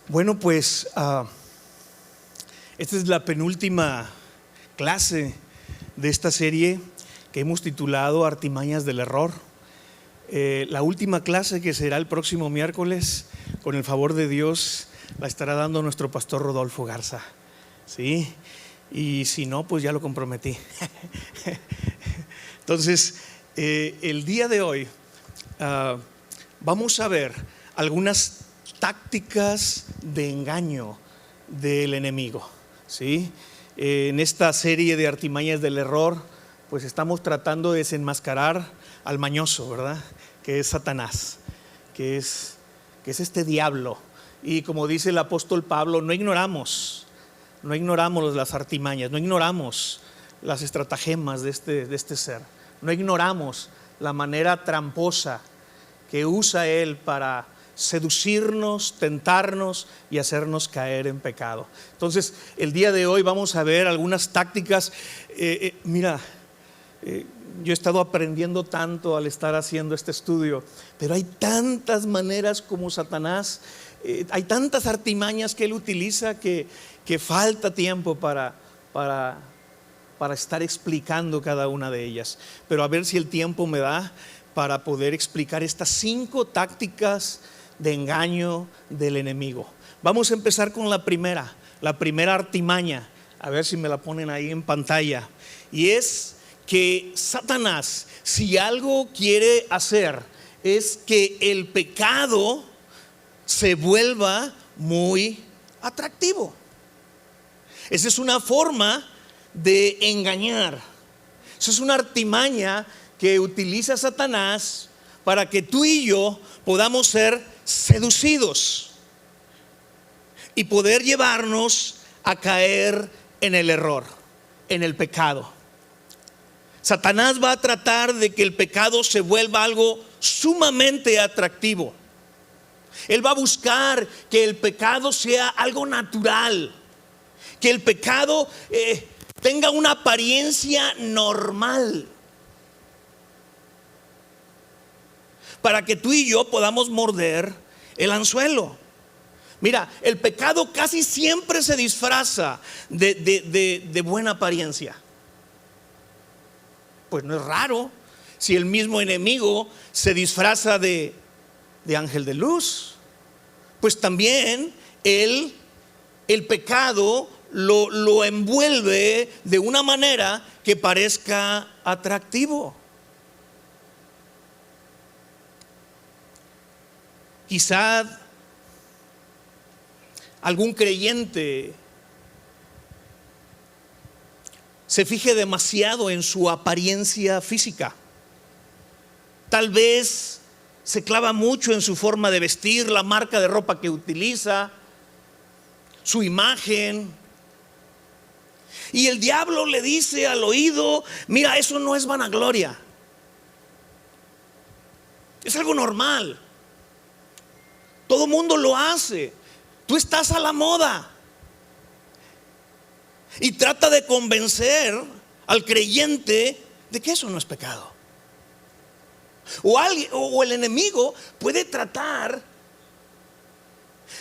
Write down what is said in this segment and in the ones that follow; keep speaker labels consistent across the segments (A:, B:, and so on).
A: Bueno, pues esta es la penúltima clase de esta serie que hemos titulado Artimañas del Error. La última clase, que será el próximo miércoles, con el favor de Dios, la estará dando nuestro pastor Rodolfo Garza, ¿sí? Y si no, pues ya lo comprometí. Entonces, el día de hoy vamos a ver algunas tácticas de engaño del enemigo, ¿sí? En esta serie de Artimañas del Error, pues estamos tratando de desenmascarar al mañoso, ¿verdad? Que es Satanás, que es este diablo. Y como dice el apóstol Pablo, no ignoramos las artimañas, no ignoramos las estratagemas de este ser, no ignoramos la manera tramposa que usa él para seducirnos, tentarnos y hacernos caer en pecado. Entonces, el día de hoy vamos a ver algunas tácticas. Yo he estado aprendiendo tanto al estar haciendo este estudio, pero hay tantas maneras como Satanás, hay tantas artimañas que él utiliza que falta tiempo para estar explicando cada una de ellas. Pero a ver si el tiempo me da para poder explicar estas 5 tácticas de engaño del enemigo. Vamos a empezar con la primera artimaña, a ver si me la ponen ahí en pantalla. Y es que Satanás, si algo quiere hacer, es que el pecado se vuelva muy atractivo. Esa es una forma de engañar. Esa es una artimaña que utiliza Satanás para que tú y yo podamos ser seducidos y poder llevarnos a caer en el error, en el pecado. Satanás va a tratar de que el pecado se vuelva algo sumamente atractivo. Él va a buscar que el pecado sea algo natural, que el pecado tenga una apariencia normal, para que tú y yo podamos morder el anzuelo. Mira, el pecado casi siempre se disfraza de buena apariencia. Pues no es raro si el mismo enemigo se disfraza de ángel de luz. Pues también el pecado lo envuelve de una manera que parezca atractivo. Quizá algún creyente se fije demasiado en su apariencia física. Tal vez se clava mucho en su forma de vestir, la marca de ropa que utiliza, su imagen. Y el diablo le dice al oído: mira, eso no es vanagloria, es algo normal. Todo mundo lo hace. Tú estás a la moda. Y trata de convencer al creyente de que eso no es pecado. O el enemigo puede tratar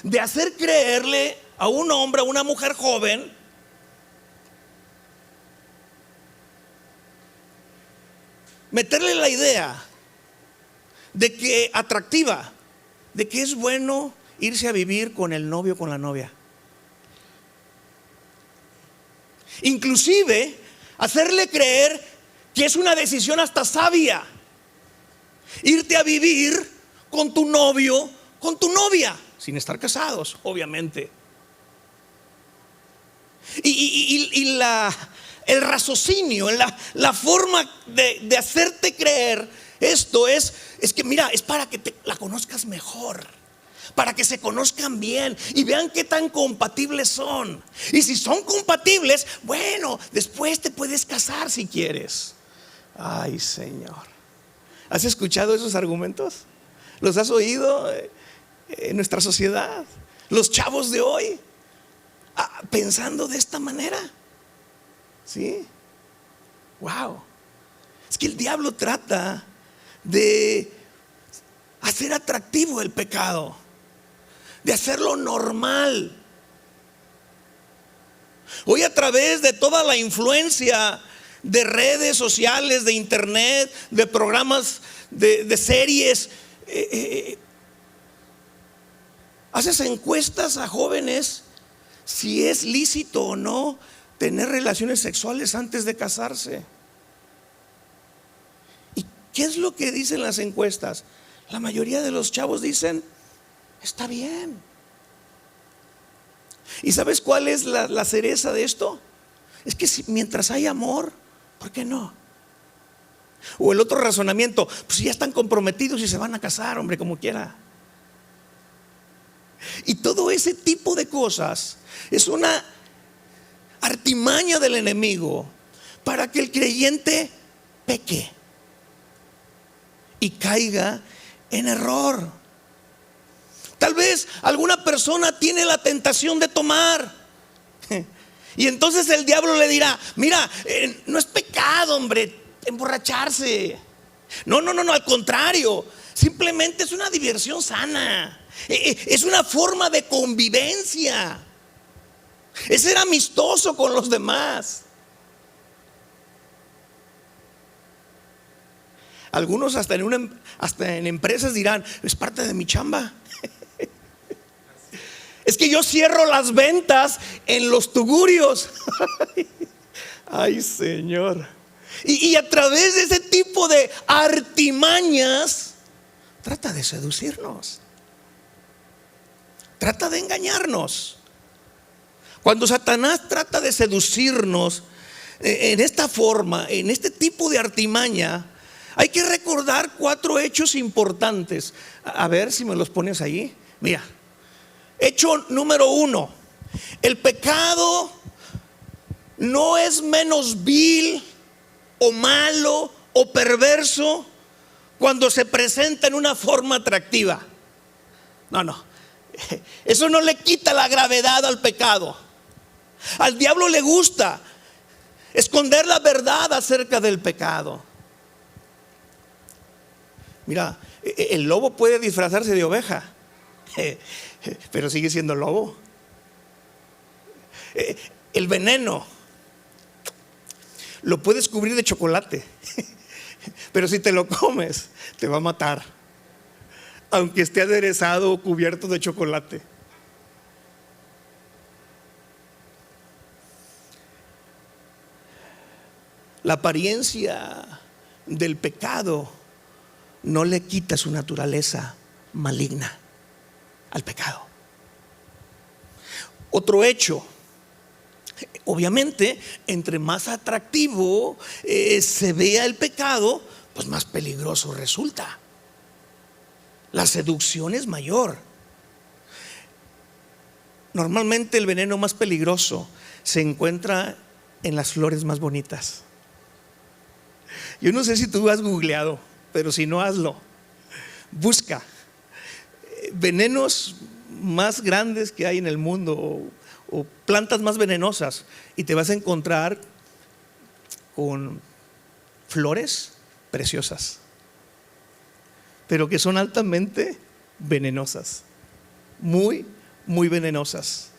A: de hacer creerle a un hombre, a una mujer joven, meterle la idea de que atractiva, de que es bueno irse a vivir con el novio o con la novia. Inclusive hacerle creer que es una decisión hasta sabia irte a vivir con tu novio, con tu novia, sin estar casados, obviamente. Y el raciocinio, la forma de hacerte creer esto es que mira, es para que la conozcas mejor, para que se conozcan bien y vean qué tan compatibles son. Y si son compatibles, bueno, después te puedes casar si quieres. Ay, Señor, ¿has escuchado esos argumentos? ¿Los has oído en nuestra sociedad? Los chavos de hoy pensando de esta manera. ¿Sí? Wow. Es que el diablo trata de hacer atractivo el pecado, de hacerlo normal. Hoy, a través de toda la influencia de redes sociales, de internet, de programas, de series, haces encuestas a jóvenes si es lícito o no tener relaciones sexuales antes de casarse. ¿Y qué es lo que dicen las encuestas? La mayoría de los chavos dicen: está bien. ¿Y sabes cuál es la cereza de esto? Es que mientras hay amor, ¿por qué no? O el otro razonamiento: pues ya están comprometidos y se van a casar, hombre, como quiera. Y todo ese tipo de cosas es una artimaña del enemigo para que el creyente peque y caiga en error. Tal vez alguna persona tiene la tentación de tomar, y entonces el diablo le dirá: mira, no es pecado, hombre, emborracharse. No, al contrario, simplemente es una diversión sana. Es una forma de convivencia. Es ser amistoso con los demás. Algunos hasta en empresas dirán: es parte de mi chamba. Es que yo cierro las ventas en los tugurios. Ay, Señor. Y a través de ese tipo de artimañas trata de seducirnos, trata de engañarnos. Cuando Satanás trata de seducirnos en esta forma, en este tipo de artimaña, hay que recordar 4 hechos importantes. A ver si me los pones ahí. Mira, hecho número 1: el pecado no es menos vil o malo o perverso cuando se presenta en una forma atractiva. No, eso no le quita la gravedad al pecado. Al diablo le gusta esconder la verdad acerca del pecado. Mira, el lobo puede disfrazarse de oveja, pero sigue siendo lobo. El veneno lo puedes cubrir de chocolate, pero si te lo comes te va a matar, aunque esté aderezado o cubierto de chocolate. La apariencia del pecado no le quita su naturaleza maligna al pecado. Otro hecho: obviamente, entre más atractivo se vea el pecado, pues más peligroso resulta. La seducción es mayor. Normalmente el veneno más peligroso se encuentra en las flores más bonitas. Yo no sé si tú has googleado, pero si no, hazlo. Busca venenos más grandes que hay en el mundo, o plantas más venenosas, y te vas a encontrar con flores preciosas, pero que son altamente venenosas, muy venenosas.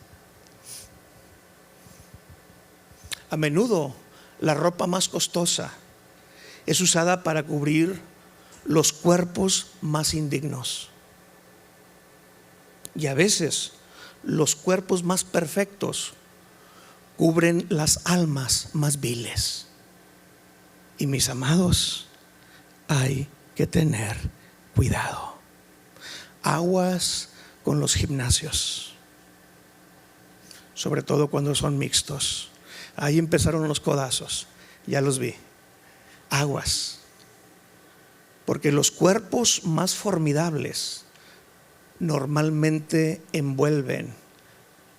A: A menudo la ropa más costosa es usada para cubrir los cuerpos más indignos, y a veces los cuerpos más perfectos cubren las almas más viles. Y mis amados, hay que tener cuidado. Aguas con los gimnasios, sobre todo cuando son mixtos. Ahí empezaron los codazos, ya los vi. Aguas, porque los cuerpos más formidables normalmente envuelven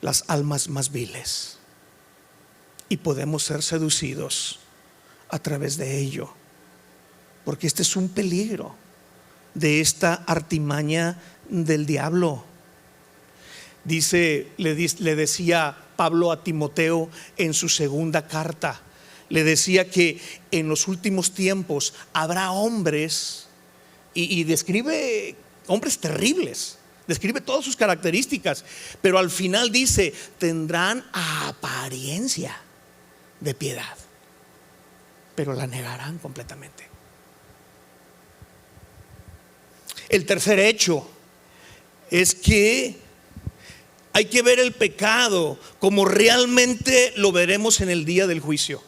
A: las almas más viles, y podemos ser seducidos a través de ello, porque este es un peligro de esta artimaña del diablo. Le decía Pablo a Timoteo en su segunda carta, le decía que en los últimos tiempos habrá hombres, y describe hombres terribles, describe todas sus características, pero al final dice: tendrán apariencia de piedad, pero la negarán completamente. El tercer hecho es que hay que ver el pecado como realmente lo veremos en el día del juicio.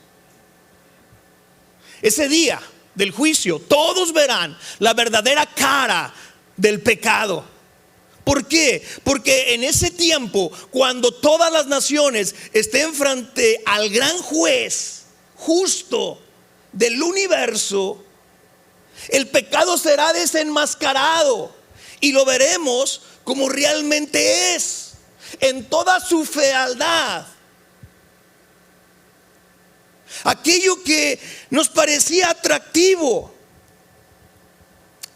A: Ese día del juicio todos verán la verdadera cara del pecado. ¿Por qué? Porque en ese tiempo, cuando todas las naciones estén frente al gran juez justo del universo, el pecado será desenmascarado y lo veremos como realmente es, en toda su fealdad. Aquello que nos parecía atractivo,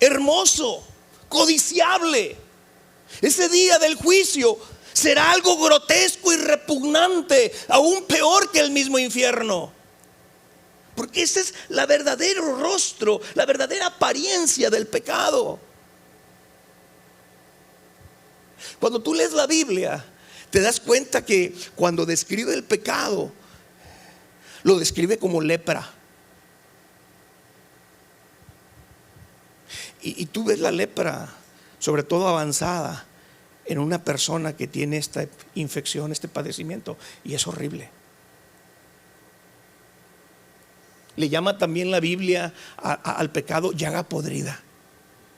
A: hermoso, codiciable, ese día del juicio será algo grotesco y repugnante, aún peor que el mismo infierno. Porque ese es el verdadero rostro, la verdadera apariencia del pecado. Cuando tú lees la Biblia, te das cuenta que cuando describe el pecado, lo describe como lepra. Y tú ves la lepra, sobre todo avanzada, en una persona que tiene esta infección, este padecimiento, y es horrible. Le llama también la Biblia al pecado llaga podrida.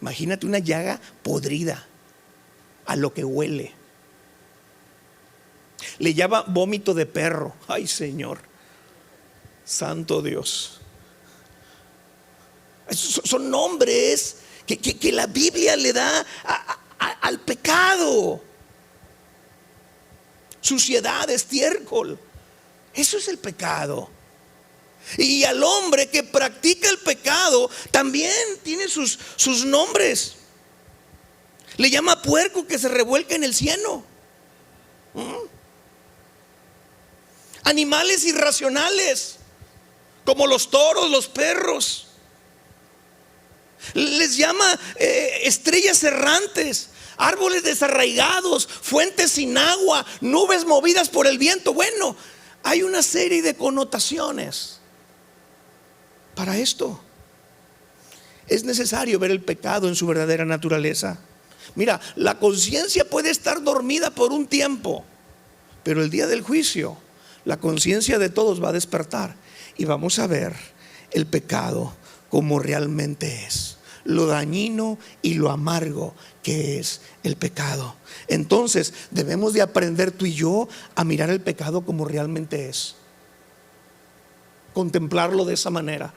A: Imagínate una llaga podrida, a lo que huele. Le llama vómito de perro. Ay, Señor, santo Dios. Son nombres que la Biblia le da al pecado. Suciedad, estiércol. Eso es el pecado. Y al hombre que practica el pecado también tiene sus nombres. Le llama puerco que se revuelca en el cieno. Animales irracionales, como los toros, los perros. Les llama estrellas errantes, árboles desarraigados, fuentes sin agua, nubes movidas por el viento. Bueno, hay una serie de connotaciones para esto. Es necesario ver el pecado en su verdadera naturaleza. Mira, la conciencia puede estar dormida por un tiempo, pero el día del juicio la conciencia de todos va a despertar y vamos a ver el pecado como realmente es, lo dañino y lo amargo que es el pecado. Entonces debemos de aprender tú y yo a mirar el pecado como realmente es, contemplarlo de esa manera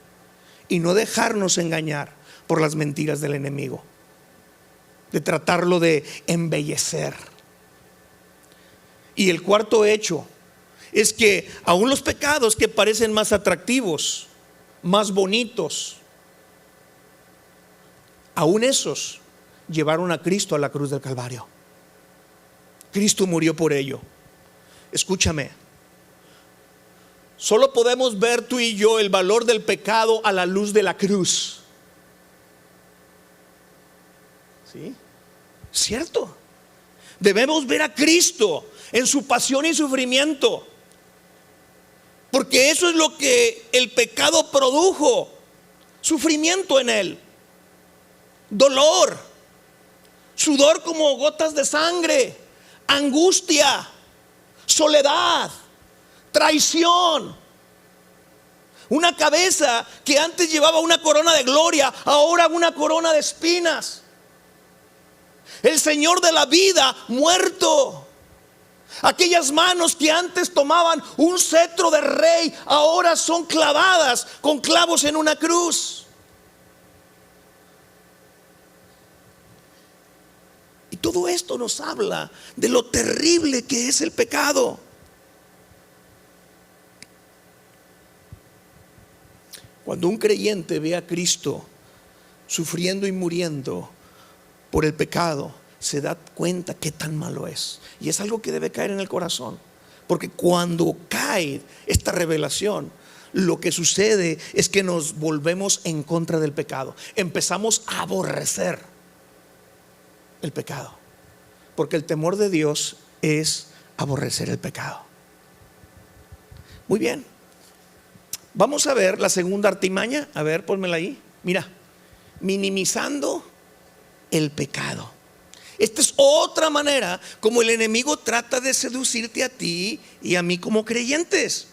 A: y no dejarnos engañar por las mentiras del enemigo, de tratarlo de embellecer. Y el cuarto hecho es que aún los pecados que parecen más atractivos, más bonitos, aún esos llevaron a Cristo a la cruz del Calvario. Cristo murió por ello. Escúchame, solo podemos ver tú y yo el valor del pecado a la luz de la cruz. ¿Sí? ¿Cierto? Debemos ver a Cristo en su pasión y sufrimiento, porque eso es lo que el pecado produjo: sufrimiento en él, dolor, sudor como gotas de sangre, angustia, soledad, traición. Una cabeza que antes llevaba una corona de gloria, ahora una corona de espinas. El Señor de la vida muerto. Aquellas manos que antes tomaban un cetro de rey, ahora son clavadas con clavos en una cruz. Y todo esto nos habla de lo terrible que es el pecado. Cuando un creyente ve a Cristo sufriendo y muriendo por el pecado, se da cuenta qué tan malo es. Y es algo que debe caer en el corazón, porque cuando cae esta revelación, lo que sucede es que nos volvemos en contra del pecado. Empezamos a aborrecer el pecado. Porque el temor de Dios es aborrecer el pecado. Muy bien. Vamos a ver la segunda artimaña. A ver, pónmela ahí. Mira, minimizando el pecado. Esta es otra manera como el enemigo trata de seducirte a ti y a mí como creyentes.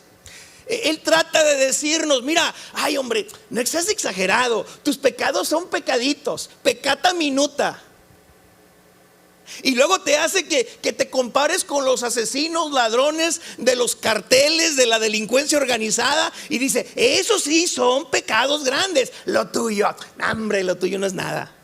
A: Él trata de decirnos: mira, ay hombre, no seas exagerado, tus pecados son pecaditos, peccata minuta. Y luego te hace que te compares con los asesinos, ladrones de los carteles, de la delincuencia organizada, y dice: esos sí son pecados grandes. Lo tuyo, hombre, lo tuyo no es nada.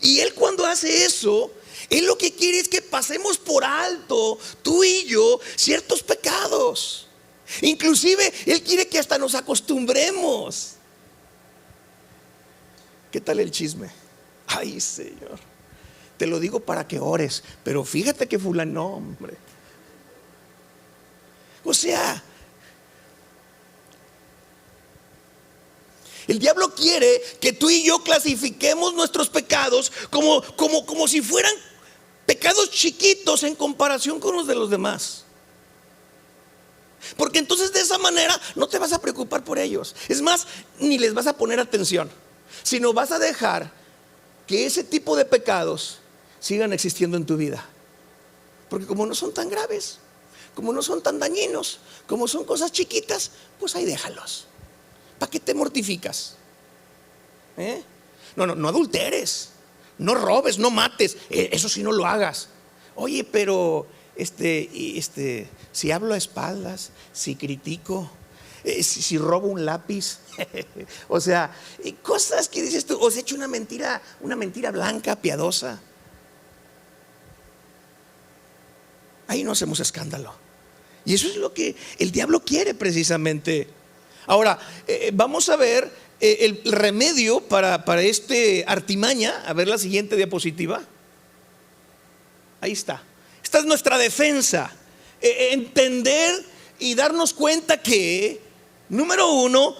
A: Y él, cuando hace eso, él lo que quiere es que pasemos por alto, tú y yo, ciertos pecados. Inclusive él quiere que hasta nos acostumbremos. ¿Qué tal el chisme? Ay, Señor, te lo digo para que ores, pero fíjate que fulano, no, hombre. O sea, el diablo quiere que tú y yo clasifiquemos nuestros pecados como si fueran pecados chiquitos en comparación con los de los demás. Porque entonces de esa manera no te vas a preocupar por ellos. Es más, ni les vas a poner atención, sino vas a dejar que ese tipo de pecados sigan existiendo en tu vida. Porque como no son tan graves, como no son tan dañinos, como son cosas chiquitas, pues ahí déjalos. ¿Para qué te mortificas? No adulteres, no robes, no mates, eso sí no lo hagas. Oye, pero si hablo a espaldas, si critico, si robo un lápiz, o sea, cosas que dices tú, o se echa una mentira blanca, piadosa. Ahí no hacemos escándalo. Y eso es lo que el diablo quiere precisamente. Ahora, vamos a ver el remedio para este artimaña. A ver la siguiente diapositiva. Ahí está. Esta es nuestra defensa. Entender y darnos cuenta que, número uno,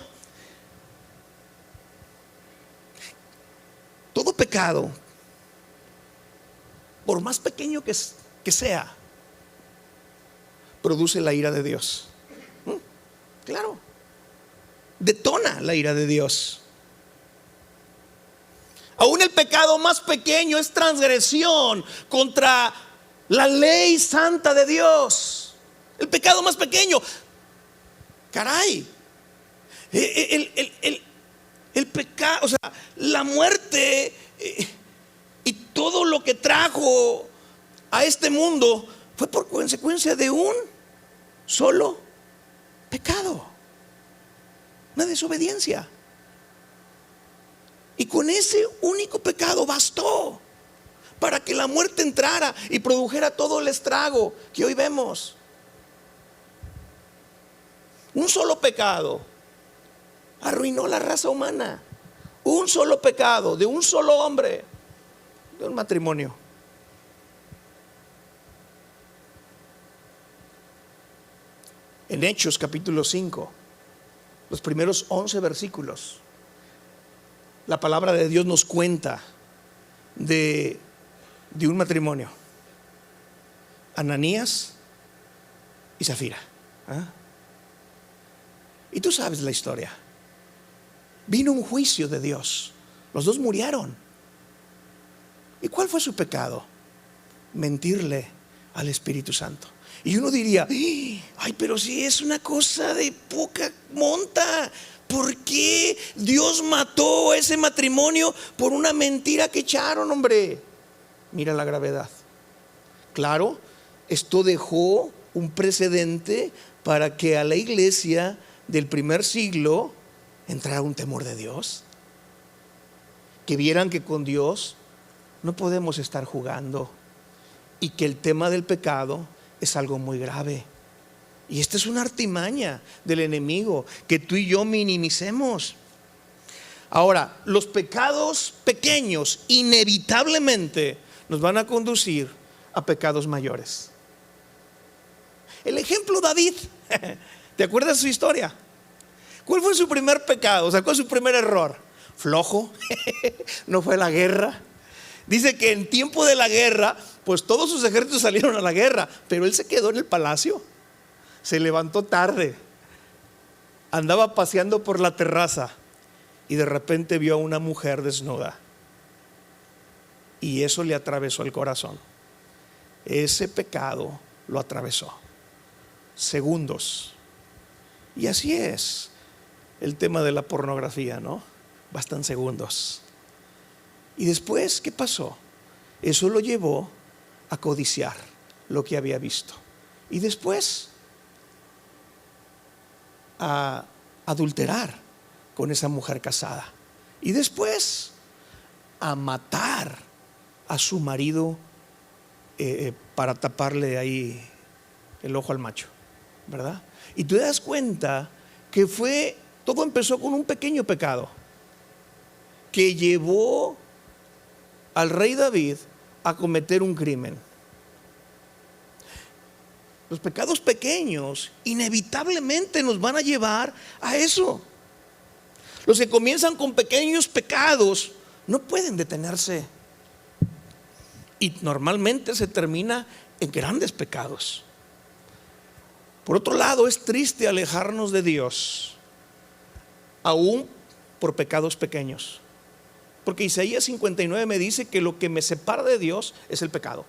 A: todo pecado, por más pequeño que sea, produce la ira de Dios. Claro, detona la ira de Dios. Aún el pecado más pequeño es transgresión contra la ley santa de Dios. El pecado más pequeño, caray, el pecado, o sea, la muerte y todo lo que trajo a este mundo fue por consecuencia de un solo pecado, una desobediencia. Y con ese único pecado bastó para que la muerte entrara y produjera todo el estrago que hoy vemos. Un solo pecado arruinó la raza humana. Un solo pecado de un solo hombre, de un matrimonio. En Hechos capítulo 5, los primeros 11 versículos, la palabra de Dios nos cuenta de un matrimonio, Ananías y Zafira. Y tú sabes la historia. Vino un juicio de Dios. Los dos murieron. ¿Y cuál fue su pecado? Mentirle al Espíritu Santo. Y uno diría: ay, pero si es una cosa de poca monta, ¿por qué Dios mató a ese matrimonio por una mentira que echaron, hombre? Mira la gravedad. Claro, esto dejó un precedente para que a la iglesia del primer siglo entrara un temor de Dios. Que vieran que con Dios no podemos estar jugando y que el tema del pecado es algo muy grave. Y esta es una artimaña del enemigo, que tú y yo minimicemos. Ahora, los pecados pequeños inevitablemente nos van a conducir a pecados mayores. El ejemplo David, ¿te acuerdas de su historia? ¿Cuál fue su primer pecado? O sea, ¿cuál fue su primer error? Flojo, no fue a la guerra. Dice que en tiempo de la guerra, pues todos sus ejércitos salieron a la guerra, pero él se quedó en el palacio. Se levantó tarde, andaba paseando por la terraza y de repente vio a una mujer desnuda. Y eso le atravesó el corazón. Ese pecado lo atravesó. Segundos. Y así es el tema de la pornografía, ¿no? Bastan segundos. Y después, ¿qué pasó? Eso lo llevó a codiciar lo que había visto. Y después a adulterar con esa mujer casada. Y después a matar a su marido para taparle ahí el ojo al macho, ¿verdad? Y tú te das cuenta que todo empezó con un pequeño pecado que llevó al rey David a cometer un crimen. Los pecados pequeños inevitablemente nos van a llevar a eso. Los que comienzan con pequeños pecados no pueden detenerse. Y normalmente se termina en grandes pecados. Por otro lado, es triste alejarnos de Dios, aún por pecados pequeños. Porque Isaías 59 me dice que lo que me separa de Dios es el pecado.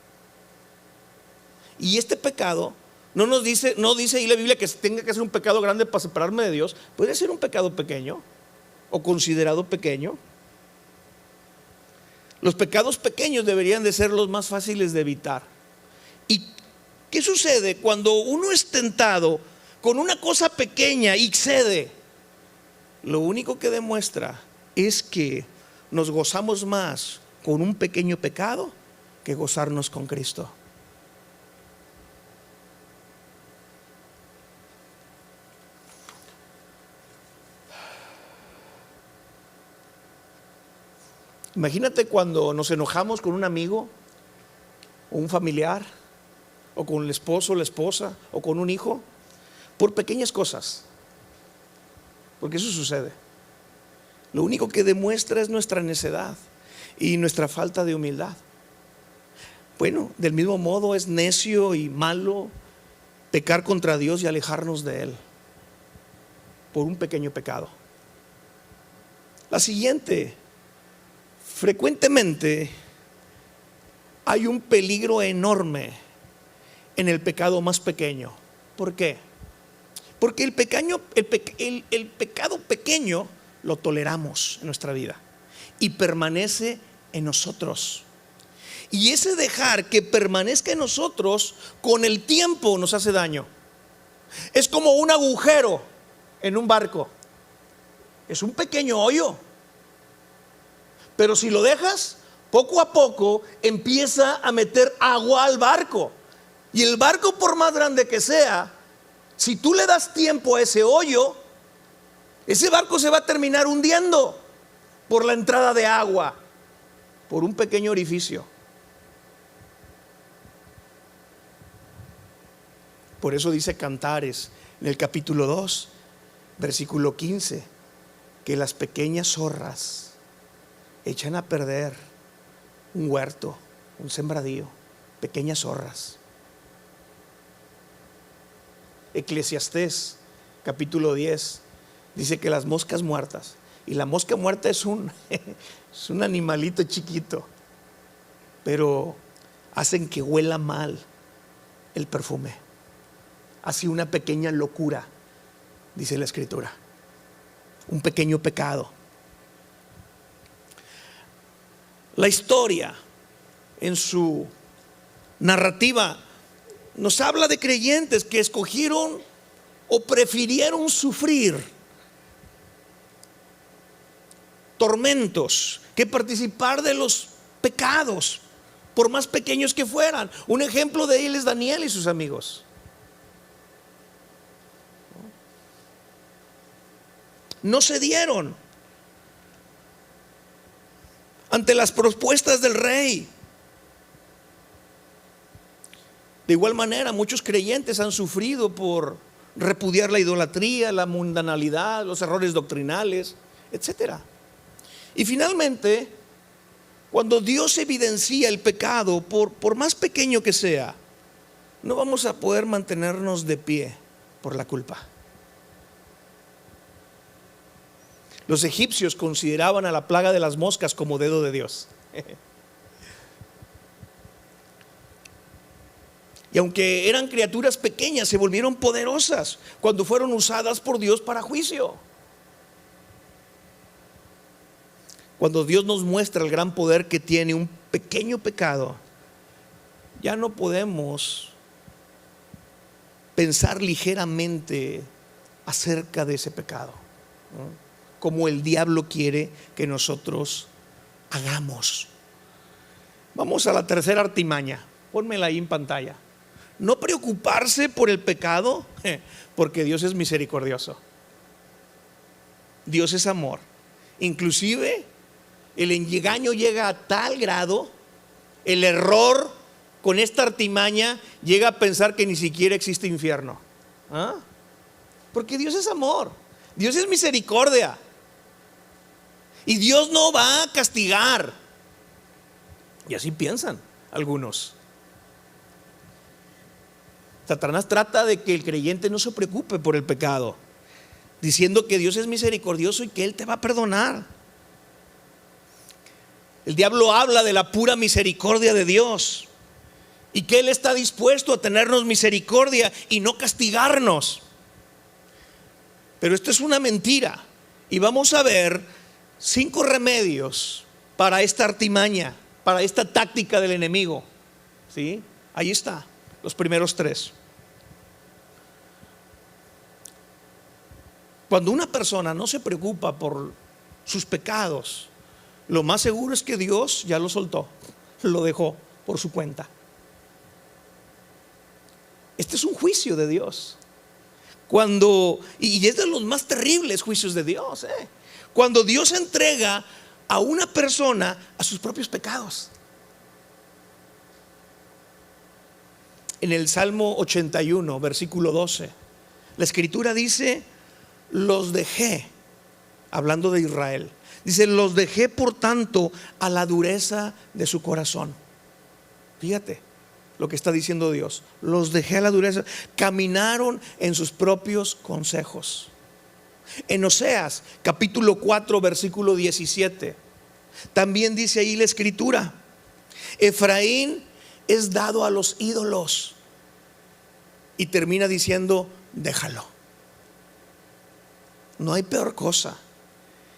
A: Y este pecado no dice ahí la Biblia que tenga que ser un pecado grande para separarme de Dios. Puede ser un pecado pequeño o considerado pequeño. Los pecados pequeños deberían de ser los más fáciles de evitar. ¿Y qué sucede cuando uno es tentado con una cosa pequeña y cede? Lo único que demuestra es que nos gozamos más con un pequeño pecado que gozarnos con Cristo. Imagínate cuando nos enojamos con un amigo o un familiar, o con el esposo o la esposa, o con un hijo, por pequeñas cosas, porque eso sucede. Lo único que demuestra es nuestra necedad y nuestra falta de humildad. Bueno, del mismo modo es necio y malo pecar contra Dios y alejarnos de Él por un pequeño pecado. La siguiente: frecuentemente hay un peligro enorme en el pecado más pequeño. ¿Por qué? Porque el pecado pequeño lo toleramos en nuestra vida y permanece en nosotros. Y ese dejar que permanezca en nosotros con el tiempo nos hace daño. Es como un agujero en un barco. Es un pequeño hoyo, pero si lo dejas, poco a poco empieza a meter agua al barco. Y el barco, por más grande que sea, si tú le das tiempo a ese hoyo, ese barco se va a terminar hundiendo por la entrada de agua, por un pequeño orificio. Por eso dice Cantares en el capítulo 2, versículo 15, que las pequeñas zorras echan a perder un huerto, un sembradío, pequeñas zorras. Eclesiastés capítulo 10 dice que las moscas muertas, y la mosca muerta es un animalito chiquito, pero hacen que huela mal el perfume. Así una pequeña locura, dice la Escritura, un pequeño pecado. La historia en su narrativa nos habla de creyentes que escogieron o prefirieron sufrir tormentos que participar de los pecados, por más pequeños que fueran. Un ejemplo de él es Daniel y sus amigos. No cedieron ante las propuestas del rey. De igual manera, muchos creyentes han sufrido por repudiar la idolatría, la mundanalidad, los errores doctrinales, etc. Y finalmente, Cuando Dios evidencia el pecado, por más pequeño que sea, no vamos a poder mantenernos de pie por la culpa. Los egipcios consideraban a la plaga de las moscas como dedo de Dios. Y aunque eran criaturas pequeñas, se volvieron poderosas cuando fueron usadas por Dios para juicio. Cuando Dios nos muestra el gran poder que tiene un pequeño pecado, ya no podemos pensar ligeramente acerca de ese pecado, ¿no? Como el diablo quiere que nosotros hagamos. Vamos a la tercera artimaña. Pónmela ahí en pantalla. No preocuparse por el pecado, porque Dios es misericordioso. Dios es amor. Inclusive el engaño llega a tal grado, el error con esta artimaña llega a pensar que ni siquiera existe infierno. ¿Ah? Porque Dios es amor, Dios es misericordia. Y Dios no va a castigar. Y así piensan algunos. Satanás trata de que el creyente no se preocupe por el pecado, diciendo que Dios es misericordioso y que Él te va a perdonar. El diablo habla de la pura misericordia de Dios y que Él está dispuesto a tenernos misericordia y no castigarnos. Pero esto es una mentira. Y vamos a ver 5 remedios para esta artimaña, para esta táctica del enemigo. ¿Sí? Ahí está, los primeros 3. Cuando una persona no se preocupa por sus pecados, lo más seguro es que Dios ya lo soltó, lo dejó por su cuenta. Este es un juicio de Dios. Y es de los más terribles juicios de Dios, cuando Dios entrega a una persona a sus propios pecados. En el Salmo 81, versículo 12, la escritura dice: los dejé, hablando de Israel, dice: los dejé por tanto a la dureza de su corazón. Fíjate lo que está diciendo Dios: los dejé a la dureza, caminaron en sus propios consejos. En Oseas capítulo 4 versículo 17 también dice ahí la escritura: Efraín es dado a los ídolos. Y termina diciendo: déjalo. No hay peor cosa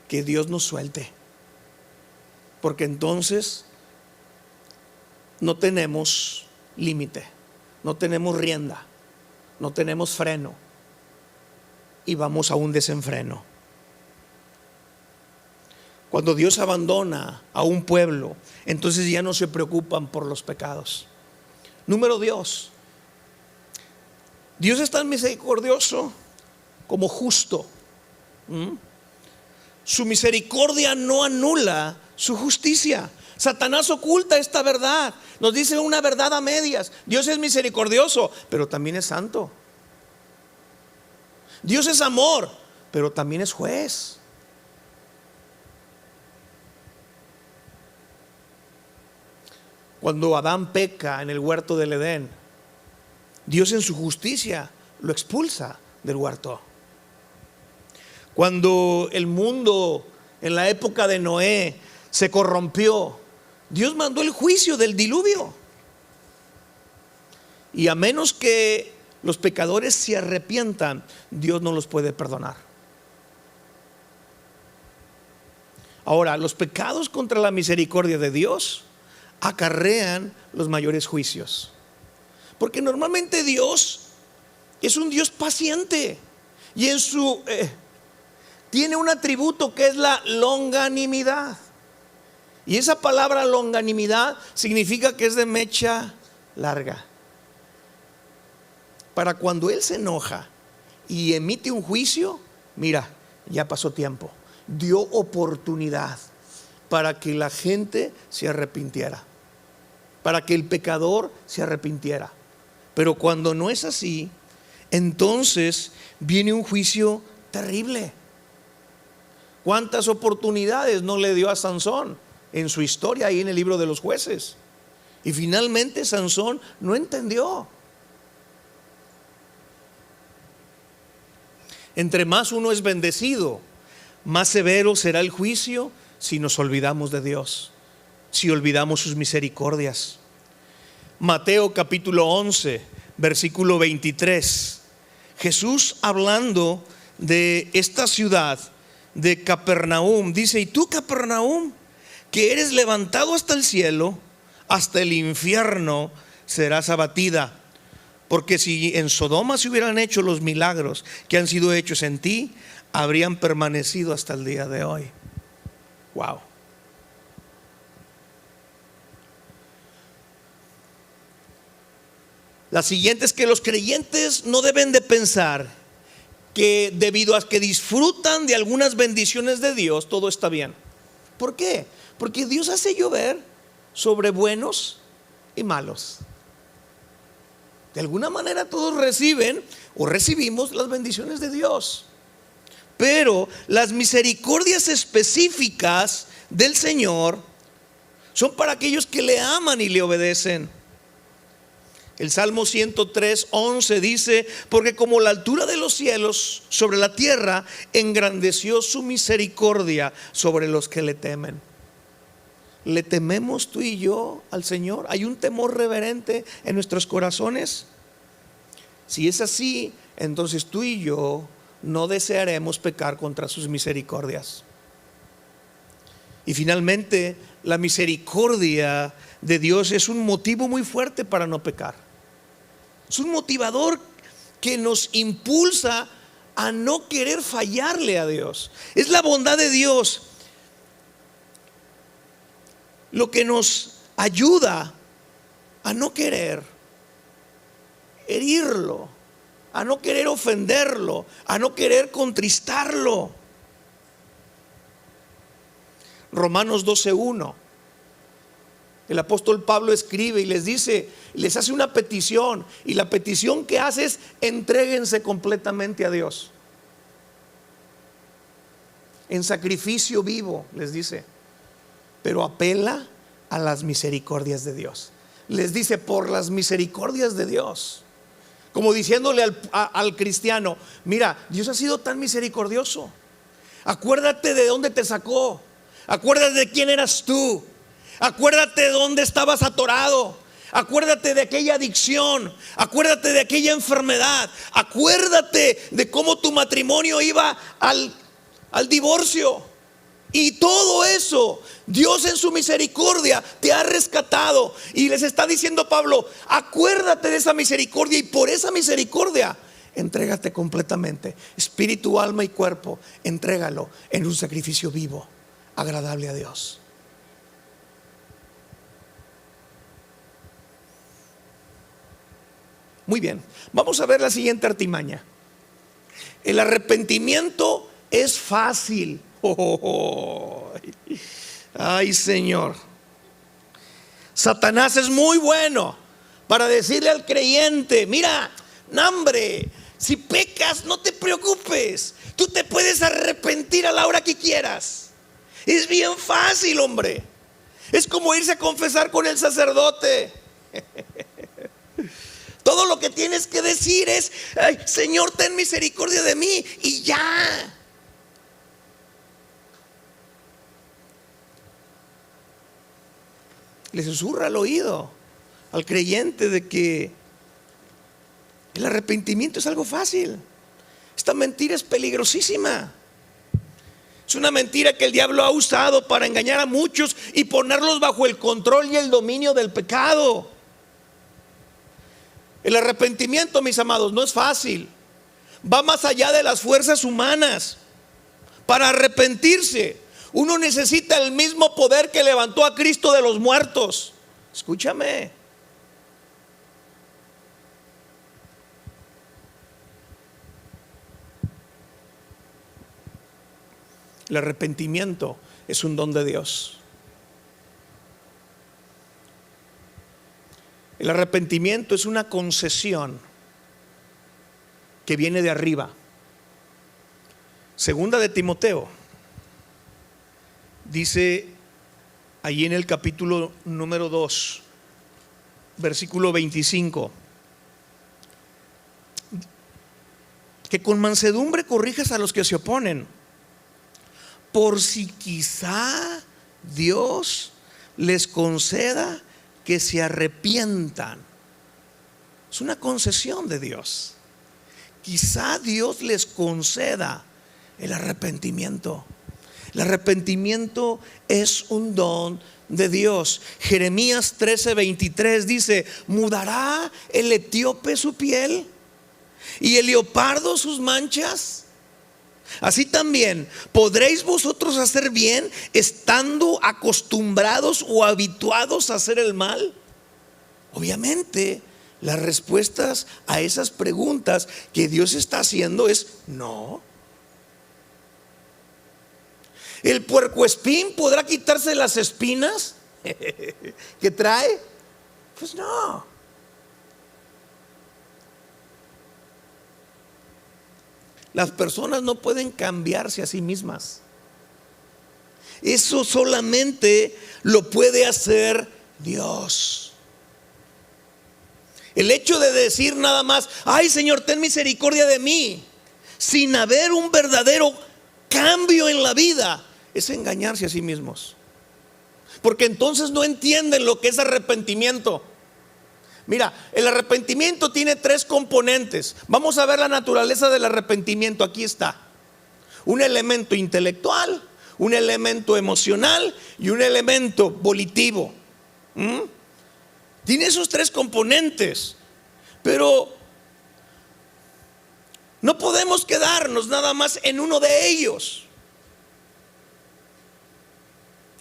A: que Dios nos suelte, porque entonces no tenemos límite, no tenemos rienda, no tenemos freno y vamos a un desenfreno. Cuando Dios abandona a un pueblo, entonces ya no se preocupan por los pecados. Número 2, Dios es tan misericordioso como justo. Su misericordia no anula su justicia. Satanás oculta esta verdad, nos dice una verdad a medias. Dios es misericordioso, pero también es santo. Dios es amor, pero también es juez. Cuando Adán peca en el huerto del Edén, Dios en su justicia lo expulsa del huerto. Cuando el mundo en la época de Noé se corrompió, Dios mandó el juicio del diluvio. Y a menos que los pecadores se arrepientan, Dios no los puede perdonar. Ahora, los pecados contra la misericordia de Dios acarrean los mayores juicios, porque normalmente Dios es un Dios paciente y en su tiene un atributo que es la longanimidad. Y esa palabra longanimidad significa que es de mecha larga. Para cuando Él se enoja y emite un juicio, mira, ya pasó tiempo. Dio oportunidad para que la gente se arrepintiera, para que el pecador se arrepintiera. Pero cuando no es así, entonces viene un juicio terrible. ¿Cuántas oportunidades no le dio a Sansón en su historia ahí en el libro de los Jueces. Y finalmente Sansón no entendió. Entre más uno es bendecido, más severo será el juicio si nos olvidamos de Dios, si olvidamos sus misericordias. Mateo capítulo 11, versículo 23. Jesús, hablando de esta ciudad de Capernaum, dice: y tú, Capernaum, que eres levantado hasta el cielo, hasta el infierno serás abatida. Porque si en Sodoma se hubieran hecho los milagros que han sido hechos en ti, habrían permanecido hasta el día de hoy. Wow. La siguiente es que los creyentes no deben de pensar que debido a que disfrutan de algunas bendiciones de Dios, todo está bien. ¿Por qué? Porque Dios hace llover sobre buenos y malos. De alguna manera todos reciben o recibimos las bendiciones de Dios. Pero las misericordias específicas del Señor son para aquellos que le aman y le obedecen. El Salmo 103, 11 dice: porque como la altura de los cielos sobre la tierra, engrandeció su misericordia sobre los que le temen. ¿Le tememos tú y yo al Señor? ¿Hay un temor reverente en nuestros corazones? Si es así, entonces tú y yo no desearemos pecar contra sus misericordias. Y finalmente, la misericordia de Dios es un motivo muy fuerte para no pecar. Es un motivador que nos impulsa a no querer fallarle a Dios. Es la bondad de Dios lo que nos ayuda a no querer herirlo, a no querer ofenderlo, a no querer contristarlo. Romanos 12:1. El apóstol Pablo escribe y les dice, les hace una petición, y la petición que hace es: entréguense completamente a Dios en sacrificio vivo, les dice. Pero apela a las misericordias de Dios. Les dice: por las misericordias de Dios. Como diciéndole al cristiano: mira, Dios ha sido tan misericordioso. Acuérdate de dónde te sacó. Acuérdate de quién eras tú. Acuérdate de dónde estabas atorado. Acuérdate de aquella adicción. Acuérdate de aquella enfermedad. Acuérdate de cómo tu matrimonio iba al divorcio. Y todo eso, Dios en su misericordia te ha rescatado. Y les está diciendo Pablo: acuérdate de esa misericordia, y por esa misericordia entrégate completamente, espíritu, alma y cuerpo. Entrégalo en un sacrificio vivo, agradable a Dios. Muy bien, vamos a ver la siguiente artimaña. El arrepentimiento es fácil. Ay, Señor. Satanás es muy bueno para decirle al creyente: mira, hombre, si pecas no te preocupes, tú te puedes arrepentir a la hora que quieras. Es bien fácil, hombre. Es como irse a confesar con el sacerdote. Todo lo que tienes que decir es: ay, Señor, ten misericordia de mí, y ya. Le susurra al oído al creyente de que el arrepentimiento es algo fácil. Esta mentira es peligrosísima. Es una mentira que el diablo ha usado para engañar a muchos y ponerlos bajo el control y el dominio del pecado. El arrepentimiento, mis amados, no es fácil. Va más allá de las fuerzas humanas. Para arrepentirse, uno necesita el mismo poder que levantó a Cristo de los muertos. Escúchame. El arrepentimiento es un don de Dios. El arrepentimiento es una concesión que viene de arriba. Segunda de Timoteo dice allí en el capítulo número 2, versículo 25. Que con mansedumbre corrijas a los que se oponen, por si quizá Dios les conceda que se arrepientan. Es una concesión de Dios. Quizá Dios les conceda el arrepentimiento. El arrepentimiento es un don de Dios. Jeremías 13:23 dice: ¿mudará el etíope su piel y el leopardo sus manchas? Así también podréis vosotros hacer bien estando acostumbrados o habituados a hacer el mal. Obviamente las respuestas a esas preguntas que Dios está haciendo es no. ¿El puercoespín podrá quitarse las espinas que trae? Pues no. Las personas no pueden cambiarse a sí mismas. Eso solamente lo puede hacer Dios. El hecho de decir nada más: ay Señor, ten misericordia de mí, sin haber un verdadero cambio en la vida, es engañarse a sí mismos. Porque entonces no entienden lo que es arrepentimiento. Mira, el arrepentimiento tiene 3 componentes. Vamos a ver la naturaleza del arrepentimiento. Aquí está: un elemento intelectual, un elemento emocional y un elemento volitivo. Tiene esos 3 componentes. Pero no podemos quedarnos nada más en uno de ellos,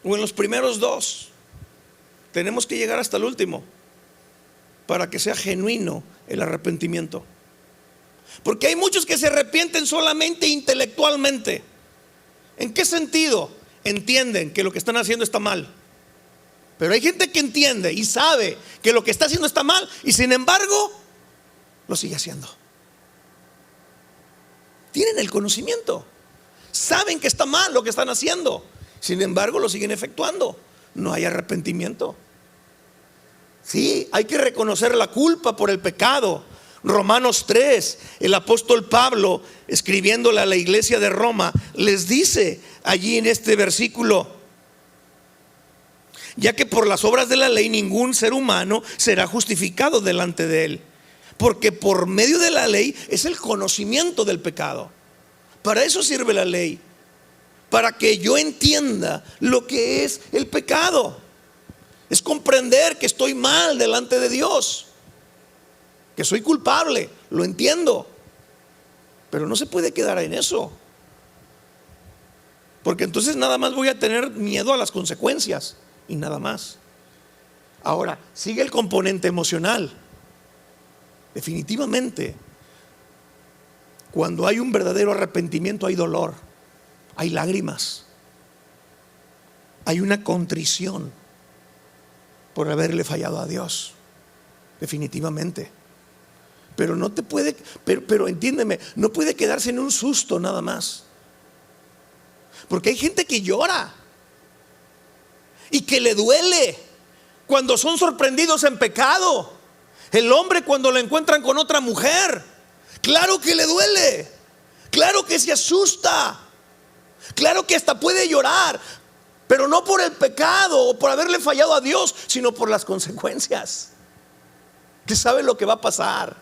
A: o en los primeros 2. Tenemos que llegar hasta el último para que sea genuino el arrepentimiento. Porque hay muchos que se arrepienten solamente intelectualmente. ¿En qué sentido? Entienden que lo que están haciendo está mal. Pero hay gente que entiende y sabe que lo que está haciendo está mal, y sin embargo lo sigue haciendo. Tienen el conocimiento, saben que está mal lo que están haciendo, sin embargo lo siguen efectuando. No hay arrepentimiento. Sí, hay que reconocer la culpa por el pecado. Romanos 3, el apóstol Pablo, escribiéndole a la iglesia de Roma, les dice allí en este versículo: ya que por las obras de la ley ningún ser humano será justificado delante de él, porque por medio de la ley es el conocimiento del pecado. Para eso sirve la ley, para que yo entienda lo que es el pecado. Es comprender que estoy mal delante de Dios, que soy culpable, lo entiendo. Pero no se puede quedar en eso, porque entonces nada más voy a tener miedo a las consecuencias y nada más. Ahora, sigue el componente emocional. Definitivamente, cuando hay un verdadero arrepentimiento, hay dolor, hay lágrimas, hay una contrición por haberle fallado a Dios. Definitivamente. Pero no te puede, pero entiéndeme, no puede quedarse en un susto nada más. Porque hay gente que llora y que le duele cuando son sorprendidos en pecado. El hombre cuando lo encuentran con otra mujer, claro que le duele, claro que se asusta, claro que hasta puede llorar, pero no por el pecado o por haberle fallado a Dios, sino por las consecuencias, que sabe lo que va a pasar.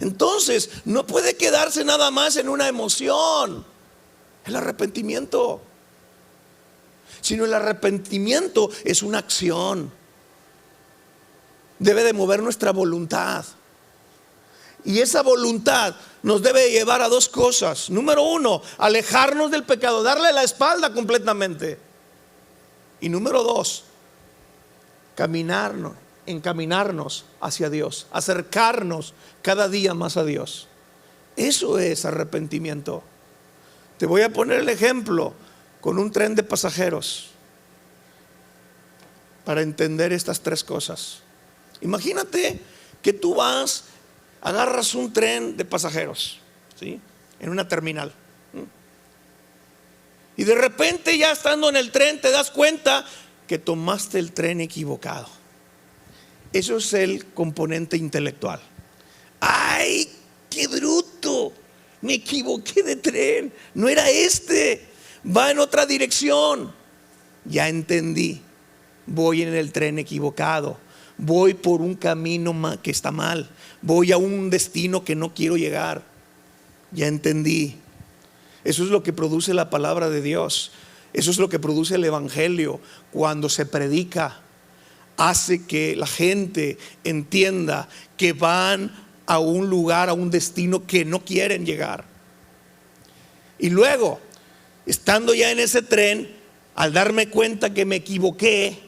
A: Entonces no puede quedarse nada más en una emoción, el arrepentimiento, sino el arrepentimiento es una acción. Debe de mover nuestra voluntad, y esa voluntad nos debe llevar a 2 cosas. Número 1, alejarnos del pecado, darle la espalda completamente. Y número 2, encaminarnos hacia Dios, acercarnos cada día más a Dios. Eso es arrepentimiento. Te voy a poner el ejemplo con un tren de pasajeros para entender estas 3 cosas. Imagínate que tú agarras un tren de pasajeros, ¿sí?, en una terminal. Y de repente, ya estando en el tren, te das cuenta que tomaste el tren equivocado. Eso es el componente intelectual. ¡Ay, qué bruto! Me equivoqué de tren. No era este. Va en otra dirección. Ya entendí. Voy en el tren equivocado. Voy por un camino que está mal. Voy a un destino que no quiero llegar. Ya entendí. Eso es lo que produce la palabra de Dios. Eso es lo que produce el evangelio. Cuando se predica, hace que la gente entienda que van a un lugar, a un destino que no quieren llegar. Y luego, estando ya en ese tren, al darme cuenta que me equivoqué,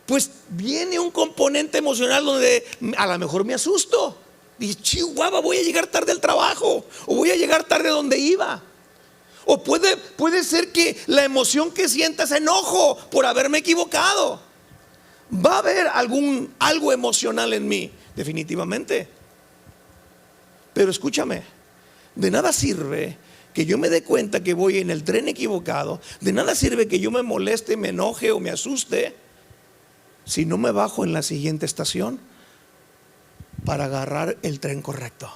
A: pues viene un componente emocional donde a lo mejor me asusto. Dice, chihuahua, voy a llegar tarde al trabajo, o voy a llegar tarde donde iba. O puede ser que la emoción que sientas es enojo por haberme equivocado. Va a haber algo emocional en mí, definitivamente. Pero escúchame, de nada sirve que yo me dé cuenta que voy en el tren equivocado. De nada sirve que yo me moleste, me enoje o me asuste si no me bajo en la siguiente estación para agarrar el tren correcto.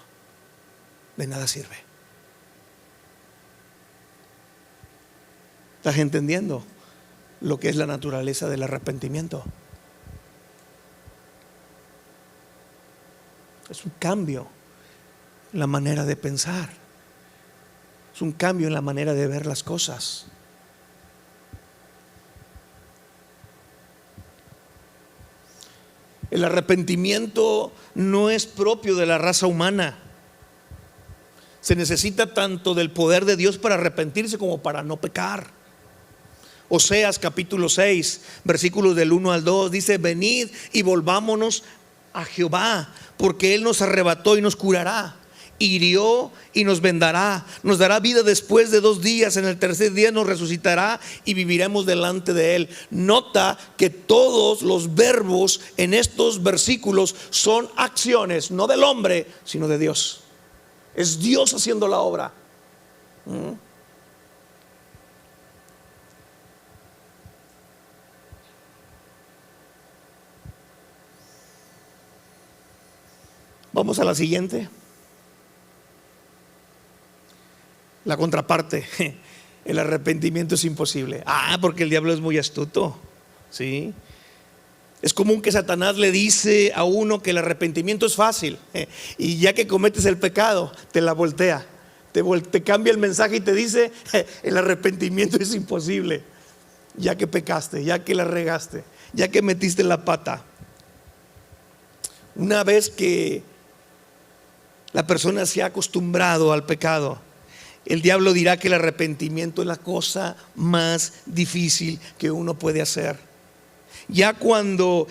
A: De nada sirve. ¿Estás entendiendo lo que es la naturaleza del arrepentimiento? Es un cambio en la manera de pensar. Es un cambio en la manera de ver las cosas. El arrepentimiento no es propio de la raza humana. Se necesita tanto del poder de Dios para arrepentirse como para no pecar. Oseas capítulo 6, versículos del 1 al 2 dice: venid y volvámonos a Jehová, porque Él nos arrebató y nos curará, hirió y nos vendará, nos dará vida después de 2 días, en el tercer día nos resucitará y viviremos delante de Él. Nota que todos los verbos en estos versículos son acciones, no del hombre, sino de Dios. Es Dios haciendo la obra. Vamos a la siguiente. La contraparte. El arrepentimiento es imposible. Porque el diablo es muy astuto. ¿Sí? Es común que Satanás le dice a uno que el arrepentimiento es fácil, y ya que cometes el pecado, te la voltea. Te cambia el mensaje y te dice: el arrepentimiento es imposible. Ya que pecaste, ya que la regaste, ya que metiste la pata. Una vez que la persona se ha acostumbrado al pecado, el diablo dirá que el arrepentimiento es la cosa más difícil que uno puede hacer. Ya cuando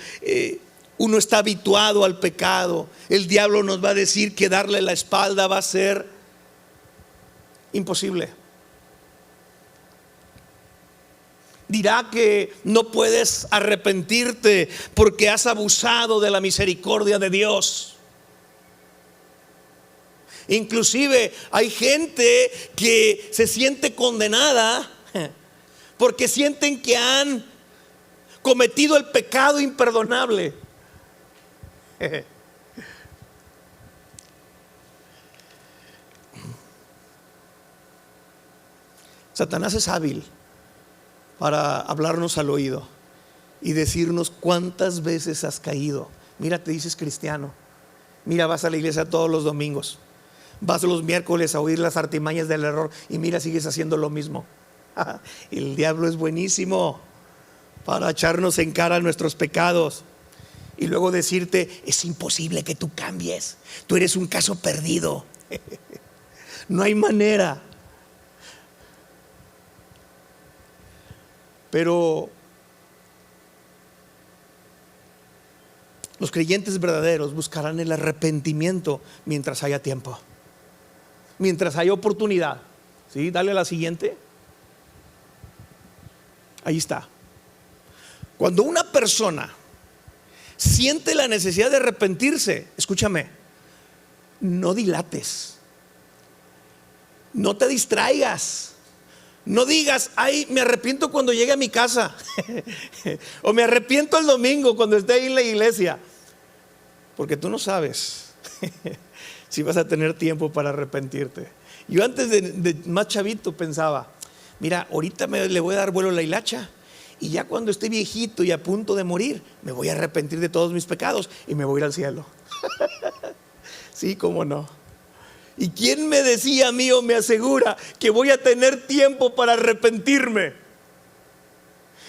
A: uno está habituado al pecado, el diablo nos va a decir que darle la espalda va a ser imposible. Dirá que no puedes arrepentirte porque has abusado de la misericordia de Dios. Inclusive hay gente que se siente condenada porque sienten que han cometido el pecado imperdonable. Satanás es hábil para hablarnos al oído y decirnos cuántas veces has caído. Mira, te dices cristiano. Mira, vas a la iglesia todos los domingos. Vas los miércoles a oír las artimañas del error y mira, sigues haciendo lo mismo. El diablo es buenísimo para echarnos en cara nuestros pecados y luego decirte: es imposible que tú cambies, tú eres un caso perdido. No hay manera. Pero los creyentes verdaderos buscarán el arrepentimiento mientras haya tiempo, mientras haya oportunidad. ¿Sí? Dale a la siguiente. Ahí está. Cuando una persona siente la necesidad de arrepentirse, escúchame, no dilates, no te distraigas, No digas, ay, me arrepiento cuando llegue a mi casa. O me arrepiento el domingo cuando esté ahí en la iglesia. Porque tú no sabes si vas a tener tiempo para arrepentirte. Yo antes de más chavito pensaba, mira, ahorita le voy a dar vuelo a la hilacha, y ya cuando esté viejito y a punto de morir, me voy a arrepentir de todos mis pecados y me voy a ir al cielo. Sí, cómo no. ¿Y quién me decía a mí o me asegura que voy a tener tiempo para arrepentirme?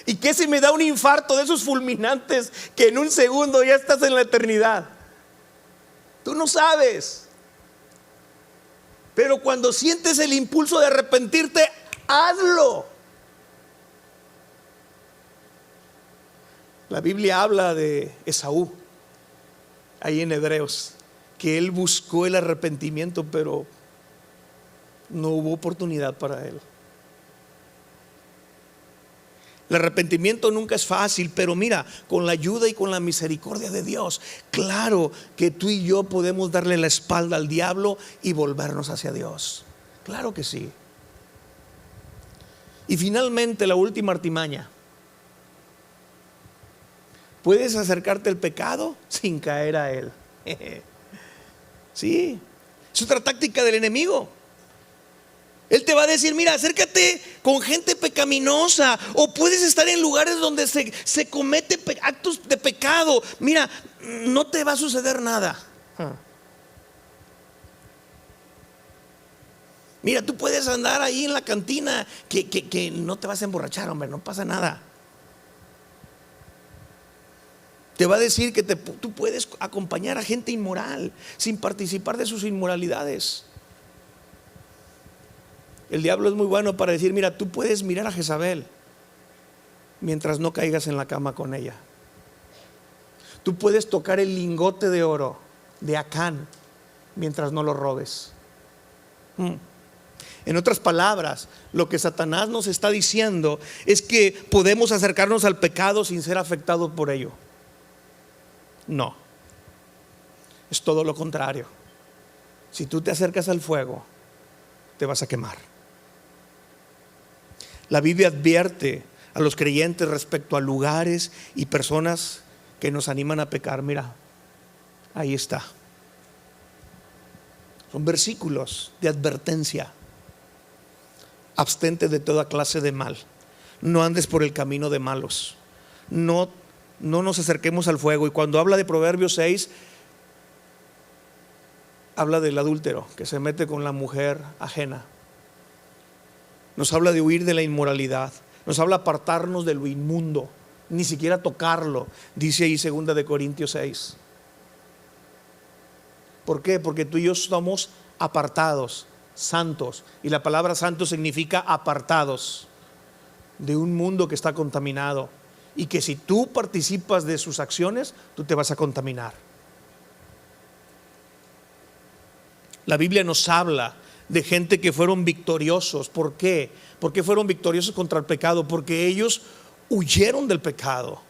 A: ¿Y qué si me da un infarto de esos fulminantes que en un segundo ya estás en la eternidad? Tú no sabes. Pero cuando sientes el impulso de arrepentirte, hazlo. La Biblia habla de Esaú, ahí en Hebreos, que él buscó el arrepentimiento, pero no hubo oportunidad para él. El arrepentimiento nunca es fácil, pero mira, con la ayuda y con la misericordia de Dios, claro que tú y yo podemos darle la espalda al diablo y volvernos hacia Dios. Claro que sí. Y finalmente, la última artimaña: puedes acercarte al pecado sin caer a él. Sí, es otra táctica del enemigo. Él te va a decir, mira, acércate con gente pecaminosa, o puedes estar en lugares donde se comete actos de pecado. Mira, no te va a suceder nada. Mira, tú puedes andar ahí en la cantina, que no te vas a emborrachar, hombre, no pasa nada. Te va a decir que tú puedes acompañar a gente inmoral sin participar de sus inmoralidades. El diablo es muy bueno para decir, mira, tú puedes mirar a Jezabel mientras no caigas en la cama con ella. Tú puedes tocar el lingote de oro de Acán mientras no lo robes. En otras palabras, lo que Satanás nos está diciendo es que podemos acercarnos al pecado sin ser afectados por ello. No, es todo lo contrario. Si tú te acercas al fuego, te vas a quemar. La Biblia advierte a los creyentes respecto a lugares y personas que nos animan a pecar. Mira, ahí está. Son versículos de advertencia. Abstente de toda clase de mal. No andes por el camino de malos. No nos acerquemos al fuego. Y cuando habla de Proverbios 6, habla del adúltero que se mete con la mujer ajena. Nos habla de huir de la inmoralidad. Nos habla de apartarnos de lo inmundo, ni siquiera tocarlo, dice ahí 2 de Corintios 6. ¿Por qué? Porque tú y yo somos apartados, santos. Y la palabra santo significa apartados de un mundo que está contaminado, y que si tú participas de sus acciones, tú te vas a contaminar. La Biblia nos habla de gente que fueron victoriosos. ¿Por qué? ¿Por qué fueron victoriosos contra el pecado? Porque ellos huyeron del pecado.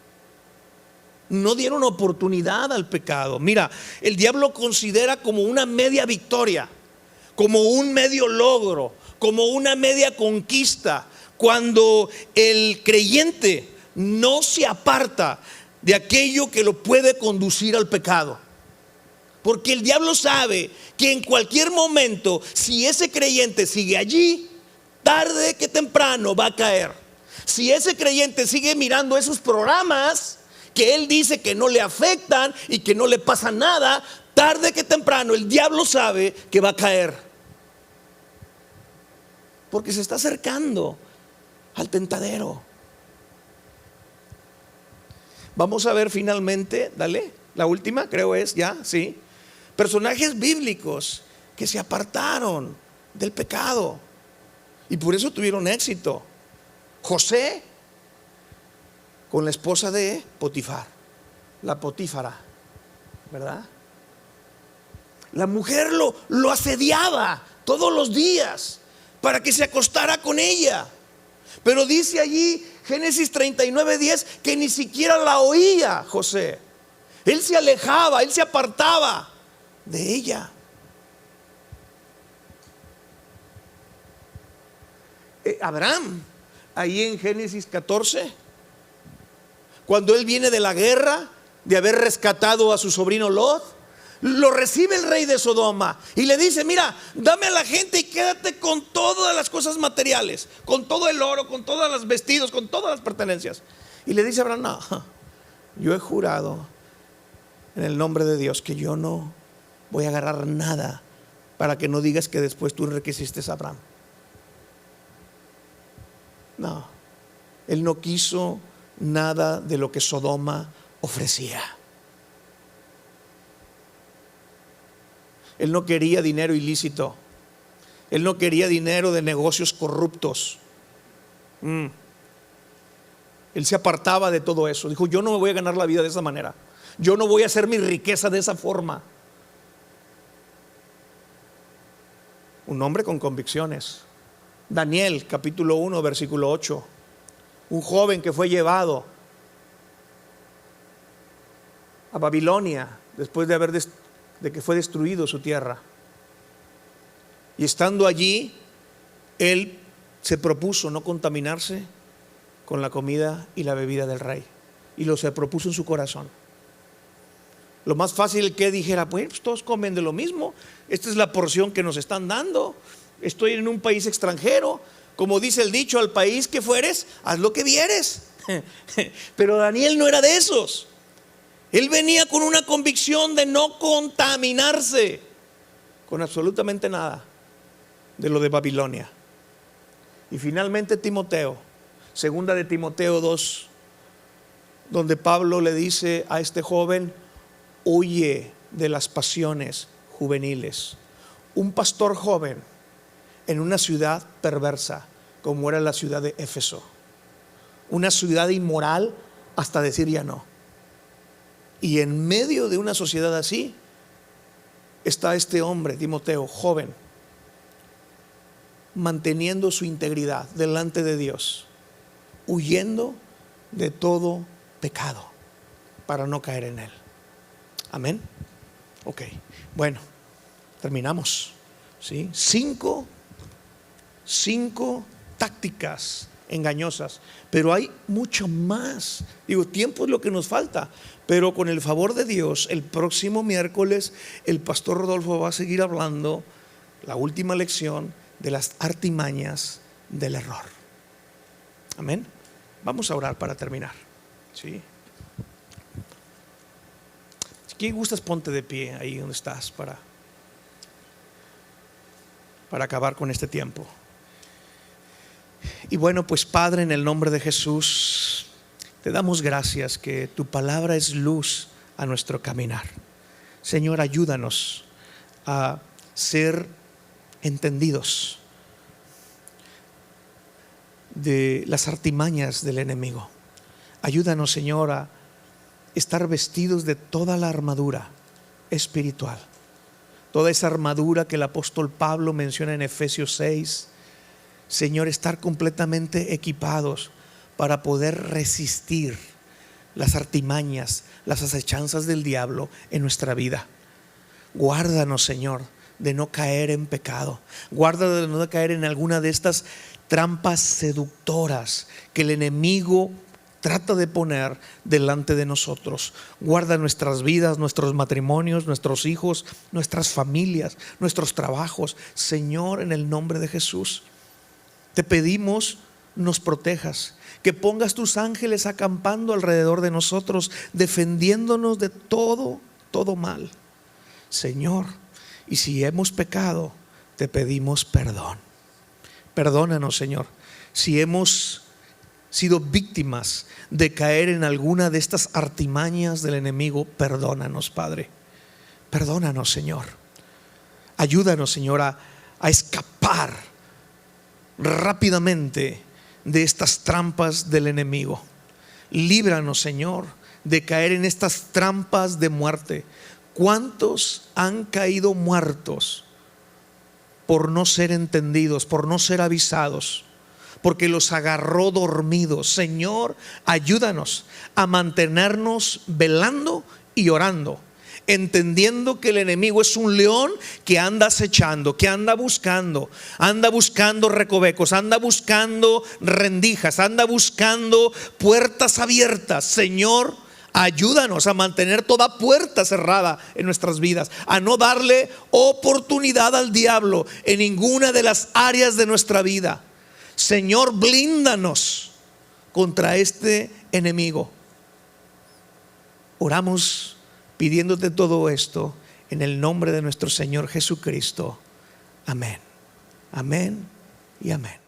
A: No dieron oportunidad al pecado. Mira, el diablo considera como una media victoria, como un medio logro, como una media conquista, cuando el creyente no se aparta de aquello que lo puede conducir al pecado. Porque el diablo sabe que en cualquier momento, si ese creyente sigue allí, tarde que temprano va a caer. Si ese creyente sigue mirando esos programas que él dice que no le afectan y que no le pasa nada, tarde que temprano el diablo sabe que va a caer. Porque se está acercando al tentadero. Vamos a ver finalmente, dale, la última, creo es, ya, sí. Personajes bíblicos que se apartaron del pecado y por eso tuvieron éxito. José con la esposa de Potifar, la Potífara, ¿verdad? La mujer lo asediaba todos los días para que se acostara con ella. Pero dice allí Génesis 39:10 que ni siquiera la oía José. Él se alejaba, él se apartaba de ella. Abraham, ahí en Génesis 14, cuando él viene de la guerra, de haber rescatado a su sobrino Lot, lo recibe el rey de Sodoma y le dice: mira, dame a la gente y quédate con todas las cosas materiales, con todo el oro, con todos los vestidos, con todas las pertenencias. Y le dice a Abraham: no, yo he jurado en el nombre de Dios que yo no voy a agarrar nada, para que no digas que después tú enriqueciste a Abraham. No, él no quiso nada de lo que Sodoma ofrecía. Él no quería dinero ilícito. Él no quería dinero de negocios corruptos. Él se apartaba de todo eso. Dijo: yo no me voy a ganar la vida de esa manera. Yo no voy a hacer mi riqueza de esa forma. Un hombre con convicciones. Daniel capítulo 1 versículo 8. Un joven que fue llevado a Babilonia después de que fue destruido su tierra. Y estando allí, él se propuso no contaminarse con la comida y la bebida del rey. Y lo se propuso en su corazón. Lo más fácil que dijera: pues todos comen de lo mismo, esta es la porción que nos están dando, estoy en un país extranjero, como dice el dicho: al país que fueres, haz lo que vieres. Pero Daniel no era de esos. Él venía con una convicción de no contaminarse con absolutamente nada de lo de Babilonia. Y finalmente Timoteo, segunda de Timoteo 2, donde Pablo le dice a este joven: huye de las pasiones juveniles. Un pastor joven en una ciudad perversa como era la ciudad de Éfeso, una ciudad inmoral hasta decir ya no. Y en medio de una sociedad así está este hombre, Timoteo, joven, manteniendo su integridad delante de Dios, huyendo de todo pecado para no caer en él. Amén. Ok, bueno, terminamos. ¿Sí? Cinco tácticas engañosas, pero hay mucho más. Digo, tiempo es lo que nos falta, pero con el favor de Dios, el próximo miércoles el pastor Rodolfo va a seguir hablando la última lección de las artimañas del error. Amén. Vamos a orar para terminar. ¿Sí? Si gustas, ponte de pie ahí donde estás para acabar con este tiempo. Y bueno, pues Padre, en el nombre de Jesús, te damos gracias que tu palabra es luz a nuestro caminar. Señor, ayúdanos a ser entendidos de las artimañas del enemigo. Ayúdanos, Señor, a estar vestidos de toda la armadura espiritual, toda esa armadura que el apóstol Pablo menciona en Efesios 6. Señor, estar completamente equipados para poder resistir las artimañas, las acechanzas del diablo en nuestra vida. Guárdanos, Señor, de no caer en pecado. Guárdanos de no caer en alguna de estas trampas seductoras que el enemigo trata de poner delante de nosotros. Guarda nuestras vidas, nuestros matrimonios, nuestros hijos, nuestras familias, nuestros trabajos. Señor, en el nombre de Jesús, te pedimos nos protejas, que pongas tus ángeles acampando alrededor de nosotros, defendiéndonos de todo mal. Señor, y si hemos pecado, te pedimos perdón. Perdónanos, Señor, si hemos sido víctimas de caer en alguna de estas artimañas del enemigo. Perdónanos, Padre. Perdónanos, Señor. Ayúdanos, Señor, a escapar rápidamente de estas trampas del enemigo. Líbranos, Señor, de caer en estas trampas de muerte. ¿Cuántos han caído muertos por no ser entendidos, por no ser avisados, porque los agarró dormidos? Señor, ayúdanos a mantenernos velando y orando entendiendo que el enemigo es un león que anda acechando, que anda buscando recovecos, anda buscando rendijas, anda buscando puertas abiertas. Señor, ayúdanos a mantener toda puerta cerrada en nuestras vidas, a no darle oportunidad al diablo en ninguna de las áreas de nuestra vida. Señor, blíndanos contra este enemigo. Oramos pidiéndote todo esto en el nombre de nuestro Señor Jesucristo. Amén. Amén y amén.